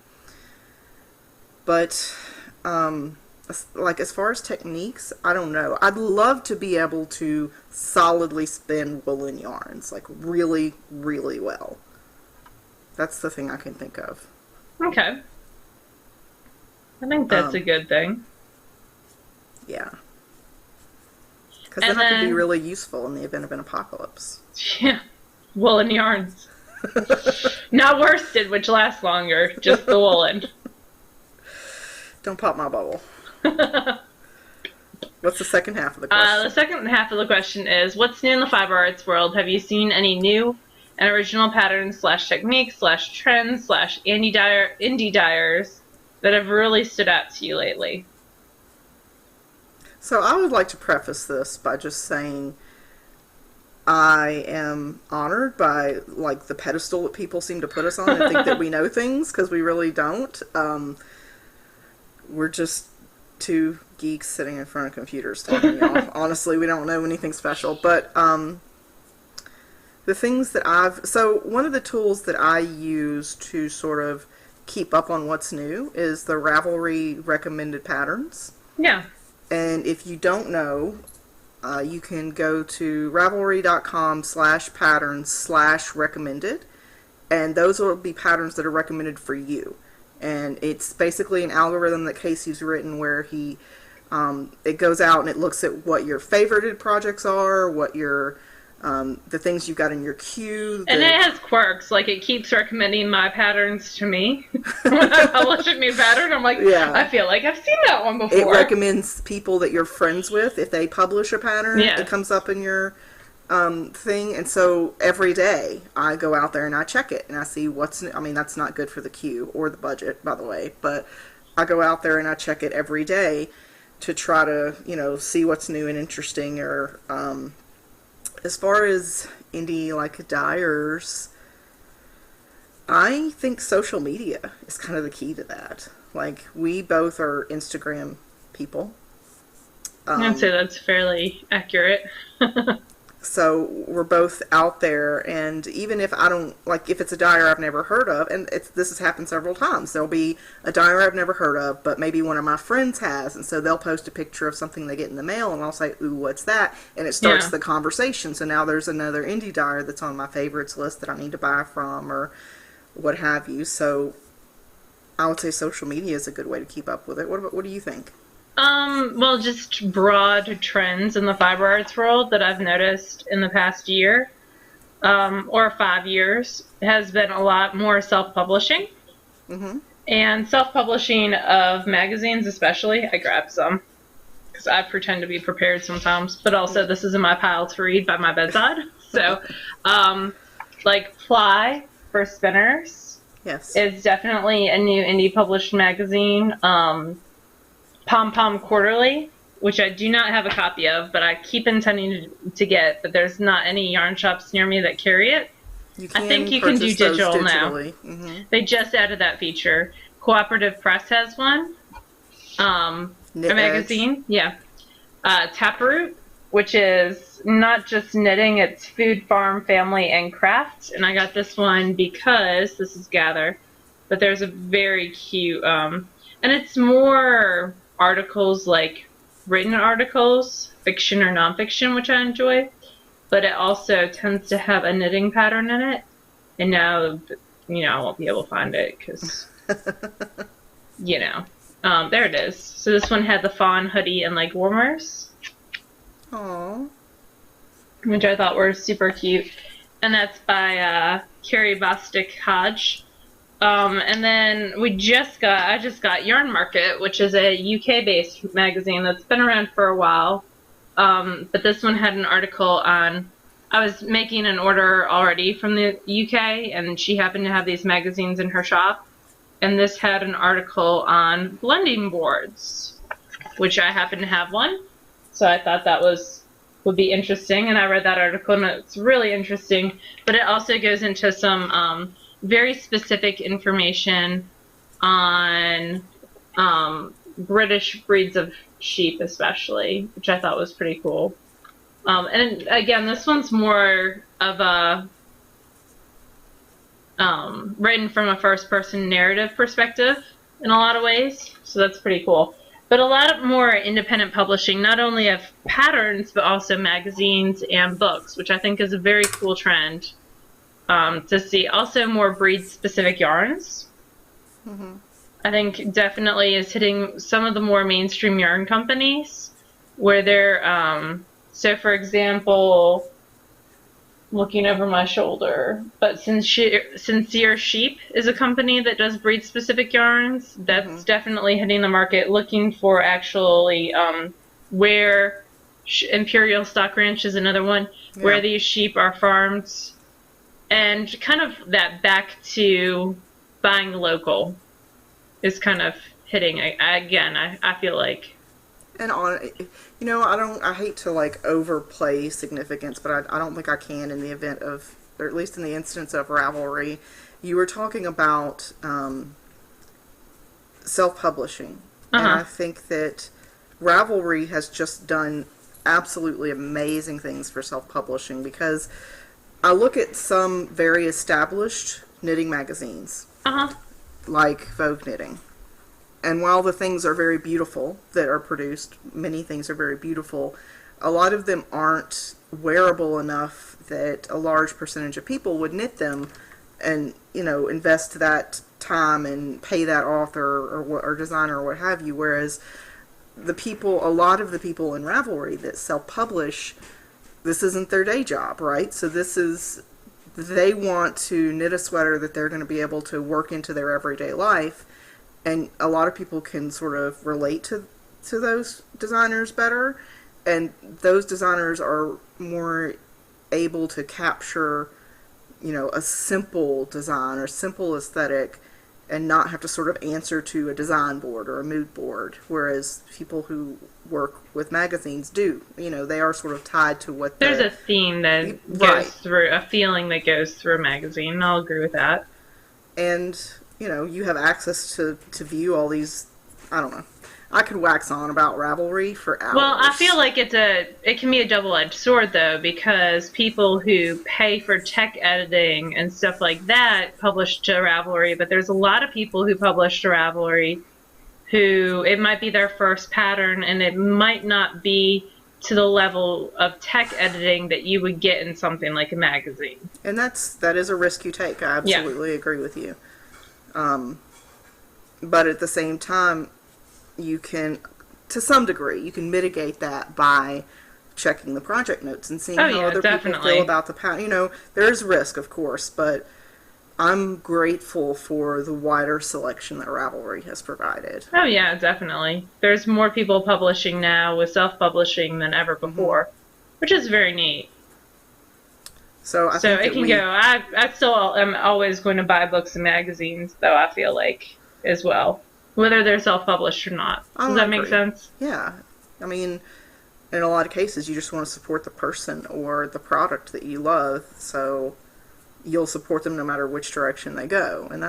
But, as far as techniques, I don't know. I'd love to be able to solidly spin woolen yarns, really, really well. That's the thing I can think of. Okay. I think that's a good thing. Yeah. Because then I could be really useful in the event of an apocalypse. Yeah. Woolen yarns. Not worsted, which lasts longer. Just the woolen. Don't pop my bubble. What's the second half of the question? The second half of the question is, what's new in the fiber arts world? Have you seen any new and original patterns / techniques / trends / indie dyers that have really stood out to you lately? So I would like to preface this by just saying I am honored by the pedestal that people seem to put us on and think that we know things, because we really don't. We're just two geeks sitting in front of computers talking to y'all. Honestly, we don't know anything special, but the things that so one of the tools that I use to sort of keep up on what's new is the Ravelry recommended patterns. Yeah. And if you don't know, you can go to ravelry.com/patterns/recommended, and those will be patterns that are recommended for you. And it's basically an algorithm that Casey's written where it goes out and it looks at what your favorited projects are, what your the things you've got in your queue. And it has quirks. It keeps recommending my patterns to me. When I publish a new pattern, I'm like, yeah. I feel like I've seen that one before. It recommends people that you're friends with. If they publish a pattern, it comes up in your thing. And so every day I go out there and I check it and I see what's new. I mean, that's not good for the queue or the budget, by the way. But I go out there and I check it every day to try to, see what's new and interesting. Or as far as indie dyers, I think social media is kind of the key to that. We both are Instagram people. I'd say that's fairly accurate. So we're both out there, and even if I don't, if it's a dyer I've never heard of, and this has happened several times, there'll be a dyer I've never heard of, but maybe one of my friends has, and so they'll post a picture of something they get in the mail, and I'll say, ooh, what's that? And it starts the conversation. So now there's another indie dyer that's on my favorites list that I need to buy from, or what have you. So I would say social media is a good way to keep up with it. What do you think? Well, just broad trends in the fiber arts world that I've noticed in the past year, or 5 years, has been a lot more self-publishing. Mm-hmm. And self-publishing of magazines especially. I grab some, because I pretend to be prepared sometimes, but also this is in my pile to read by my bedside. So, Ply for Spinners. Yes. Is definitely a new indie published magazine. Pom Pom Quarterly, which I do not have a copy of, but I keep intending to get, but there's not any yarn shops near me that carry it. I think you can do digital now. Mm-hmm. They just added that feature. Cooperative Press has one. A magazine. Yeah. Taproot which is not just knitting, it's food, farm, family, and craft. And I got this one because this is Gather, but there's a very cute, and it's more articles, like written articles, fiction or nonfiction, which I enjoy, but it also tends to have a knitting pattern in it. And now, I won't be able to find it because, there it is. So this one had the fawn hoodie and leg warmers. Aww. Which I thought were super cute. And that's by Carrie Bostic Hodge. And then I just got Yarn Market, which is a UK-based magazine that's been around for a while. But this one had an article on, I was making an order already from the UK, and she happened to have these magazines in her shop. And this had an article on blending boards, which I happen to have one. So I thought that would be interesting, and I read that article, and it's really interesting. But it also goes into some very specific information on British breeds of sheep, especially, which I thought was pretty cool. And again, this one's more of a written from a first-person narrative perspective in a lot of ways, so that's pretty cool. But a lot more independent publishing, not only of patterns, but also magazines and books, which I think is a very cool trend to see. Also more breed-specific yarns. Mm-hmm. I think definitely is hitting some of the more mainstream yarn companies, where they're, so for example, looking over my shoulder, but Sincere Sheep is a company that does breed-specific yarns. That's definitely hitting the market, looking for actually where Imperial Stock Ranch is another one, where these sheep are farmed, and kind of that back to buying local is kind of hitting again. I feel like. And I hate to like overplay significance, but I don't think I can in the event of, or at least in the instance of Ravelry. You were talking about self-publishing, and I think that Ravelry has just done absolutely amazing things for self-publishing, because I look at some very established knitting magazines, like Vogue Knitting. And while the things are very beautiful that are produced, many things are very beautiful, a lot of them aren't wearable enough that a large percentage of people would knit them and, invest that time and pay that author or designer or what have you. Whereas a lot of the people in Ravelry that self-publish, this isn't their day job, right? So they want to knit a sweater that they're going to be able to work into their everyday life. And a lot of people can sort of relate to those designers better. And those designers are more able to capture, a simple design or simple aesthetic and not have to sort of answer to a design board or a mood board. Whereas people who work with magazines do. They are sort of tied to what there's a theme that goes through, a feeling that goes through a magazine. I'll agree with that. And you have access to view all these, I don't know. I could wax on about Ravelry for hours. Well, I feel like it can be a double-edged sword, though, because people who pay for tech editing and stuff like that publish to Ravelry, but there's a lot of people who publish to Ravelry who it might be their first pattern, and it might not be to the level of tech editing that you would get in something like a magazine. And that is a risk you take. I absolutely agree with you. But at the same time, you can, to some degree, you can mitigate that by checking the project notes and seeing how other people feel about the pattern. There is risk, of course, but I'm grateful for the wider selection that Ravelry has provided. Oh yeah, definitely. There's more people publishing now with self-publishing than ever before, which is very neat. So it can go. I still am always going to buy books and magazines, though, I feel like, as well, whether they're self-published or not. Does that make sense? Yeah. I mean, in a lot of cases, you just want to support the person or the product that you love, so you'll support them no matter which direction they go, and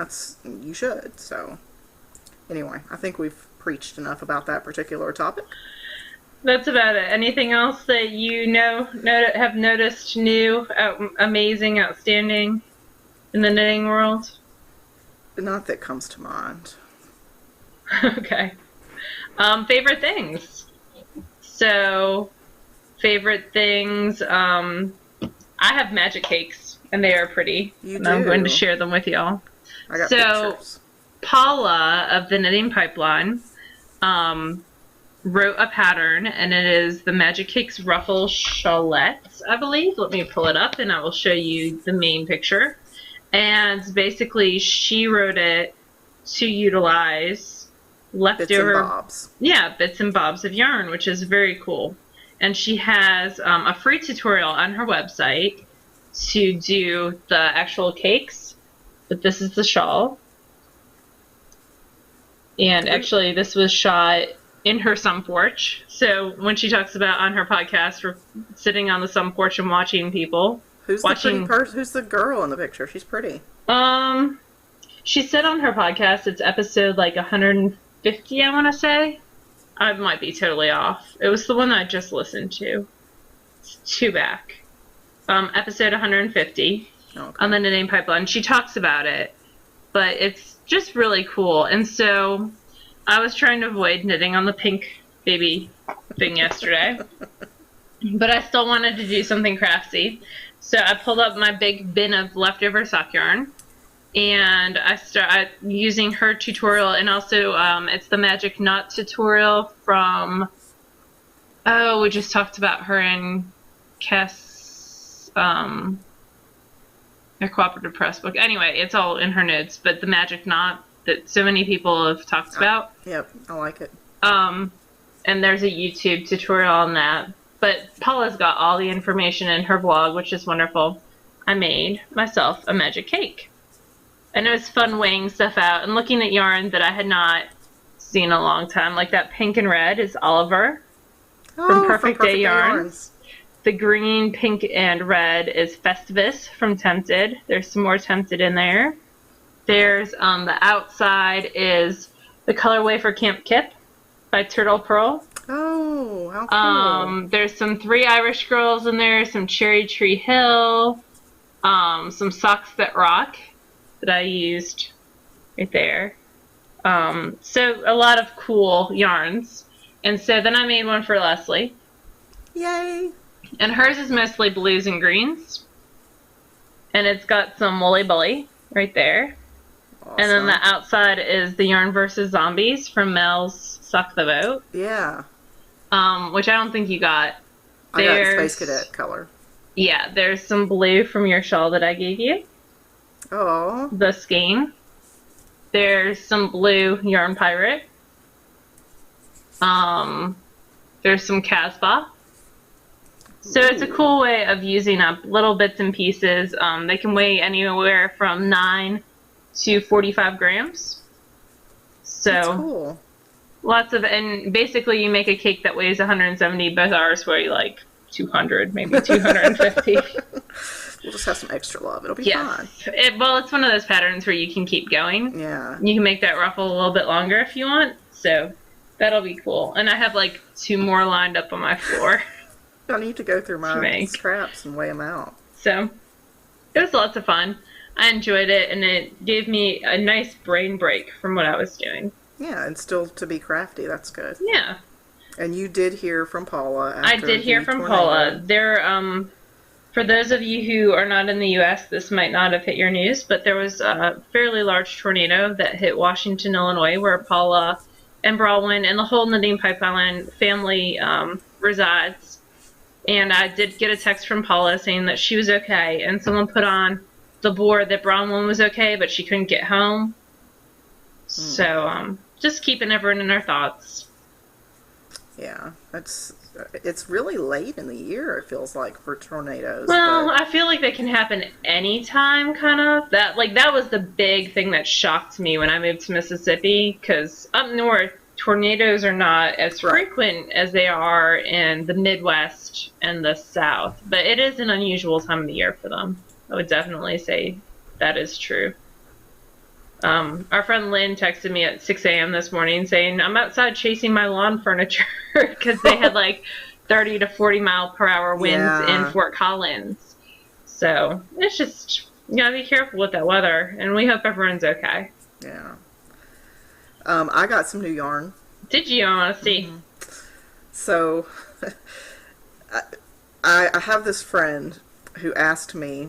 you should. So, anyway, I think we've preached enough about that particular topic. That's about it. Anything else that you have noticed new, amazing, outstanding in the knitting world? Not that comes to mind. Okay. Favorite things. So, favorite things. I have magic cakes, and they are pretty. You and do. I'm going to share them with y'all. I got pictures. Paula of the Knitting Pipeline wrote a pattern, and it is the Magic Cakes Ruffle Shawlette, I believe. Let me pull it up, and I will show you the main picture. And basically, she wrote it to utilize leftover bits and bobs. Yeah, bits and bobs of yarn, which is very cool. And she has a free tutorial on her website to do the actual cakes. But this is the shawl. And actually, this was shot in her sun porch. So when she talks about on her podcast, we're sitting on the sun porch and watching people. Who's the pretty person? Who's the girl in the picture? She's pretty. She said on her podcast, it's episode like 150, I want to say. I might be totally off. It was the one that I just listened to. It's two back. Episode 150 on the Knitting Pipeline. She talks about it, but it's just really cool. And so I was trying to avoid knitting on the pink baby thing yesterday, but I still wanted to do something crafty. So I pulled up my big bin of leftover sock yarn, and I started using her tutorial, and also it's the Magic Knot tutorial from, we just talked about her in Cass, her Cooperative Press book. Anyway, it's all in her notes, but the Magic Knot that so many people have talked about. Yep, I like it. And there's a YouTube tutorial on that. But Paula's got all the information in her blog, which is wonderful. I made myself a magic cake. And it was fun weighing stuff out and looking at yarn that I had not seen in a long time. Like that pink and red is Oliver from Perfect Day Yarns. The green, pink, and red is Festivus from Tempted. There's some more Tempted in there. There's the outside is the colorway for Camp Kip by Turtle Pearl. Oh, how cool. There's some Three Irish Girls in there, some Cherry Tree Hill, some Socks That Rock that I used right there. So a lot of cool yarns. And so then I made one for Leslie. Yay. And hers is mostly blues and greens. And it's got some Woolly Bully right there. Awesome. And then the outside is the Yarn vs. Zombies from Mel's Suck the Boat. Yeah. Which I don't think you got. I got Space Cadet color. Yeah, there's some blue from your shawl that I gave you. Oh. The skein. There's some blue Yarn Pirate. There's some Casbah. So it's a cool way of using up little bits and pieces. They can weigh anywhere from 9 to 45 grams. So that's cool. Lots of, and basically you make a cake that weighs 170, both ours weigh like 200, maybe 250. We'll just have some extra love. It'll be fun. Well, it's one of those patterns where you can keep going. Yeah. You can make that ruffle a little bit longer if you want. So that'll be cool. And I have like 2 more lined up on my floor. I need to go through my scraps and weigh them out. So it was lots of fun. I enjoyed it, and it gave me a nice brain break from what I was doing. Yeah, and still to be crafty. That's good. Yeah. And you did hear from Paula after I did hear from Paula. There, for those of you who are not in the U.S., this might not have hit your news, but there was a fairly large tornado that hit Washington, Illinois, where Paula and Baldwin and the whole Knitting Pipeline family resides. And I did get a text from Paula saying that she was okay, and someone put on the board that Bronwyn was okay, but she couldn't get home. So, just keeping everyone in our thoughts. Yeah, it's really late in the year, it feels like, for tornadoes. Well, I feel like they can happen anytime, kind of. That was the big thing that shocked me when I moved to Mississippi, because up north, tornadoes are not as frequent as they are in the Midwest and the South. But it is an unusual time of the year for them. I would definitely say that is true. Our friend Lynn texted me at 6 a.m. this morning saying, I'm outside chasing my lawn furniture. because they had like 30 to 40 mile per hour winds in Fort Collins. So it's just, you gotta be careful with that weather, and we hope everyone's okay. Yeah. I got some new yarn. Did you? I want to see. Mm-hmm. So, I have this friend who asked me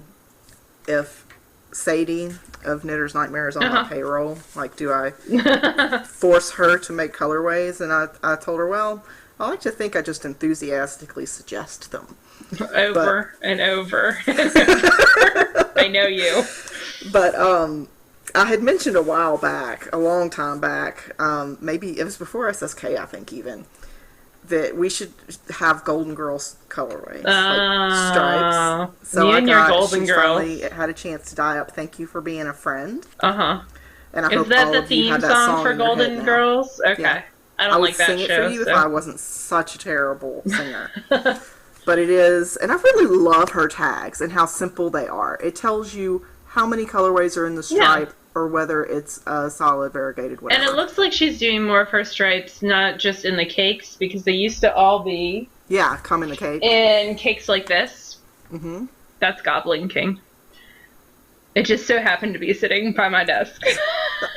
if Sadie of Knitter's Nightmare is on my payroll. Like, do I force her to make colorways? And I told her, well, I like to think I just enthusiastically suggest them. Over and over. I know you. But, I had mentioned a while back, a long time back, maybe it was before SSK, I think even, that we should have Golden Girls colorways, like stripes. So you and your Golden Girls. Finally had a chance to dye up "Thank You for Being a Friend." And I is hope that all the of you theme had that song for Golden Girls? Okay, yeah. I don't like that show. I would sing it for you if I wasn't such a terrible singer. But it is, and I really love her tags and how simple they are. It tells you how many colorways are in the stripe. Or whether it's a solid variegated whatever. And it looks like she's doing more of her stripes, not just in the cakes, because they used to all be... Yeah, come in the cake. In cakes like this. Mm-hmm. That's Goblin King. It just so happened to be sitting by my desk.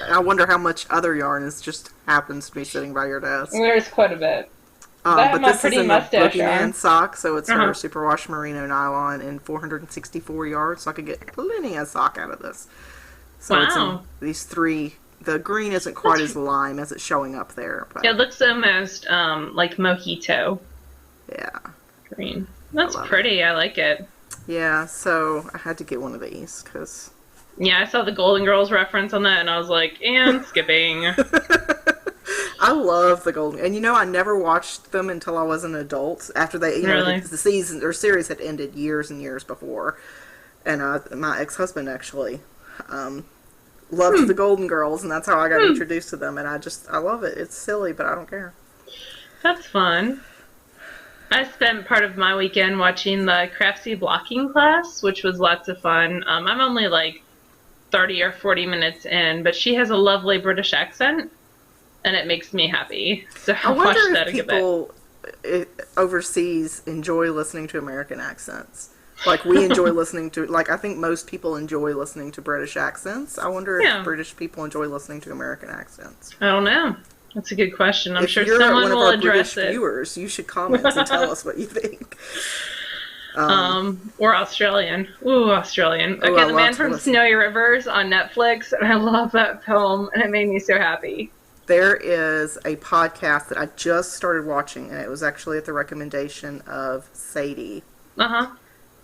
I wonder how much other yarn is just happens to be sitting by your desk. There's quite a bit. But this is in the Boogeyman sock, so it's her superwash merino nylon in 464 yards, so I could get plenty of sock out of this. So it's in these three. The green isn't quite as lime as it's showing up there. But it looks almost like mojito. Yeah. Green. That's pretty. I like it. Yeah, so I had to get one of these because... Yeah, I saw the Golden Girls reference on that, and I was like, and skipping. I love the Golden... And I never watched them until I was an adult. After they, the season or series had ended years and years before. And my ex-husband actually... loved the Golden Girls, and that's how I got introduced to them, and I love it. It's silly, but I don't care. That's fun. I spent part of my weekend watching the Craftsy blocking class, which was lots of fun. I'm only like 30 or 40 minutes in, but she has a lovely British accent, and it makes me happy. So I watched that a good bit. I wonder if people overseas enjoy listening to American accents. Like, we enjoy listening to... Like, I think most people enjoy listening to British accents. I wonder if British people enjoy listening to American accents. I don't know. That's a good question. I'm sure someone will address it. If you're one of our British viewers, you should comment and tell us what you think. Or Australian. Ooh, Australian. Okay, The Man from Snowy Rivers on Netflix, and I love that film, and it made me so happy. There is a podcast that I just started watching, and it was actually at the recommendation of Sadie.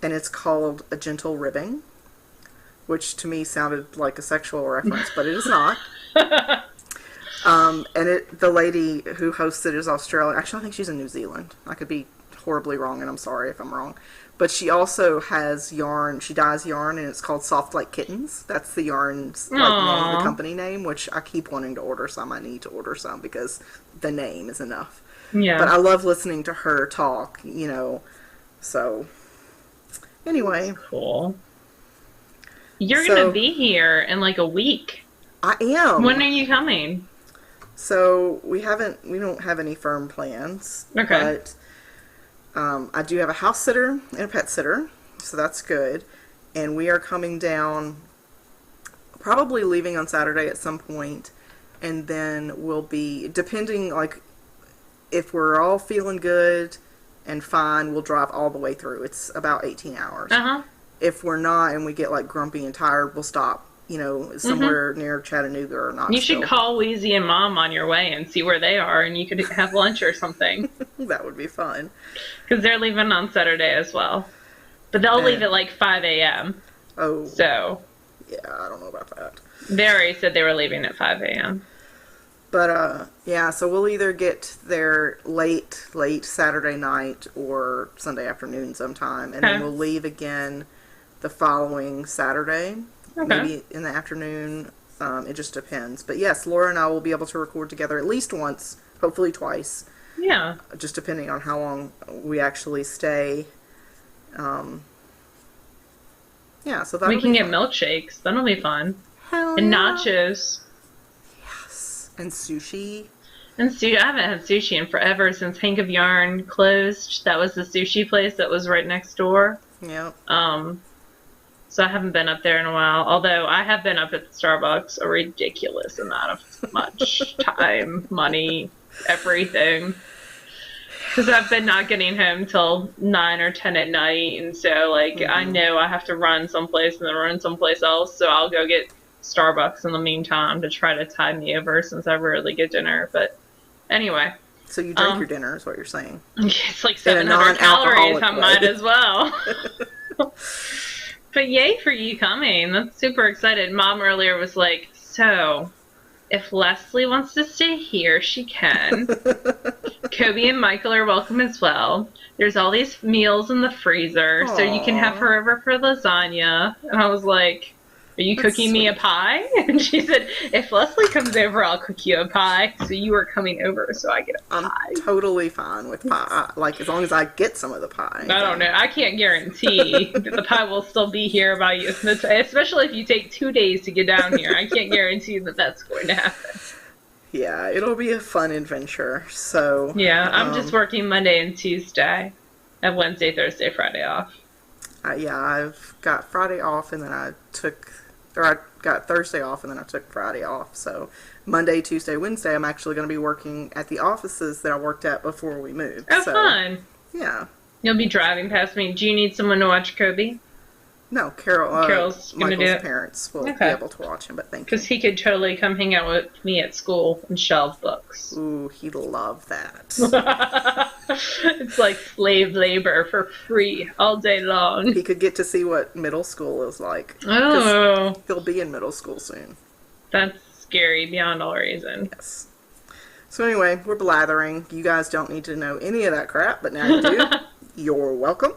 And it's called A Gentle Ribbing, which to me sounded like a sexual reference, but it is not. And the lady who hosts it is Australian. Actually, I think she's in New Zealand. I could be horribly wrong, and I'm sorry if I'm wrong. But she also has yarn. She dyes yarn, and it's called Soft Like Kittens. That's the yarn's name, the company name, which I keep wanting to order some. I need to order some because the name is enough. Yeah. But I love listening to her talk, so... Anyway. That's cool. You're going to be here in like a week. I am. When are you coming? So we don't have any firm plans. Okay. But I do have a house sitter and a pet sitter, so that's good. And we are coming down, probably leaving on Saturday at some point, and then we'll be, depending, like, if we're all feeling good and fine, we'll drive all the way through. It's about 18 hours. If we're not and we get like grumpy and tired, we'll stop, somewhere near Chattanooga or not. You should call Wheezy and Mom on your way and see where they are, and you could have lunch or something. That would be fun. Because they're leaving on Saturday as well. But they'll leave at like 5 a.m. Oh. So. Yeah, I don't know about that. They already said they were leaving at 5 a.m. But, yeah, so we'll either get there late Saturday night or Sunday afternoon sometime. And then we'll leave again the following Saturday. Maybe in the afternoon. It just depends. But, yes, Laura and I will be able to record together at least once, hopefully twice. Yeah. Just depending on how long we actually stay. Yeah, so that'll We can get milkshakes. That'll be fun. Hell and yeah. nachos. Yes. And sushi. And I haven't had sushi in forever since Hank of Yarn closed. That was the sushi place that was right next door. Yep. So I haven't been up there in a while. Although I have been up at the Starbucks a ridiculous amount of much time, money, everything. Because I've been not getting home till 9 or 10 at night, and so like I know I have to run someplace and then run someplace else. So I'll go get Starbucks in the meantime to try to tide me over since I rarely get dinner. But anyway. So you drink your dinner is what you're saying. It's like 700 calories. I might as well. But yay for you coming. That's super excited. Mom earlier was like, so, if Leslie wants to stay here, she can. Kobe and Michael are welcome as well. There's all these meals in the freezer, so you can have her over for lasagna. And I was like, are you cooking me a pie? And she said, if Leslie comes over, I'll cook you a pie. So you are coming over, so I get a pie. I'm totally fine with pie. Like, as long as I get some of the pie. I don't know. I can't guarantee that the pie will still be here by you. Especially if you take 2 days to get down here. I can't guarantee that that's going to happen. Yeah, it'll be a fun adventure. So yeah, I'm just working Monday and Tuesday. I have Wednesday, Thursday, Friday off. Yeah, I've got Friday off, and then I got Thursday off, and then I took Friday off. So Monday, Tuesday, Wednesday, I'm actually going to be working at the offices that I worked at before we moved. Oh, fun. Yeah. You'll be driving past me. Do you need someone to watch Kobe? No, Carol's going to do it. Parents will be able to watch him, but thank you. Because he could totally come hang out with me at school and shelve books. Ooh, he'd love that. It's like slave labor for free all day long. He could get to see what middle school is like. Oh. He'll be in middle school soon. That's scary beyond all reason. Yes. So anyway, we're blathering. You guys don't need to know any of that crap, but now you do. You're welcome.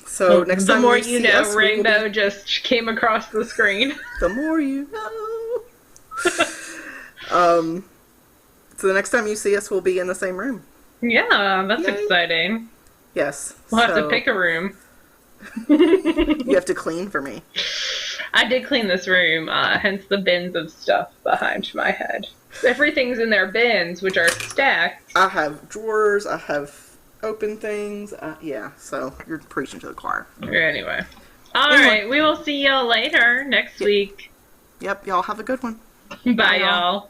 So next time the more you know, Rainbow just came across the screen. The more you know. So the next time you see us, we'll be in the same room. Yeah, that's exciting. Yes. We'll have to pick a room. You have to clean for me. I did clean this room, hence the bins of stuff behind my head. Everything's in their bins, which are stacked. I have drawers, I have open things. Yeah, so you're preaching to the choir. Anyway. Alright, we will see y'all later next week. Yep, y'all have a good one. Bye, y'all.